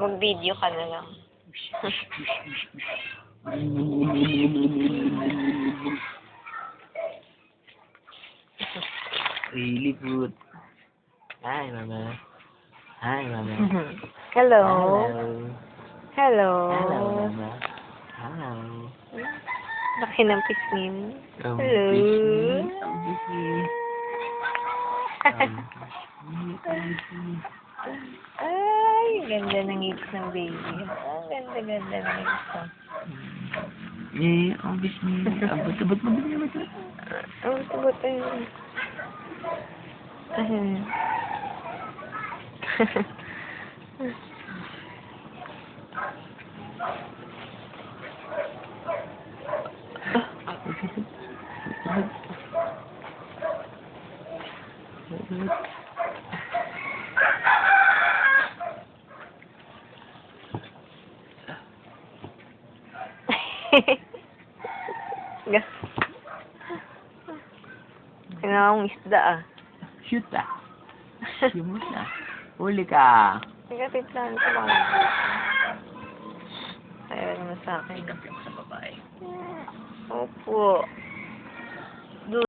Mag-video ka na lang. Really good. Hi, Mama. Hi, Mama. Hello. Hello. Hello. Hello, Mama. Hello. Laki ng pisngi mo. Ang Hello. busy. Ang busy. Ay, ganda ng ngipis ng baby. Ang ganda-ganda ng ngipis mo. Ang busy. Ang buto-buto mo din naman. Ang buto-buto yun. Kailangan mong isda ah. Shoot ah. Shoot na. Huli ka. Nagkatiplan ko ba? Ayaw naman sa akin. Ikap yung sa babae. Opo.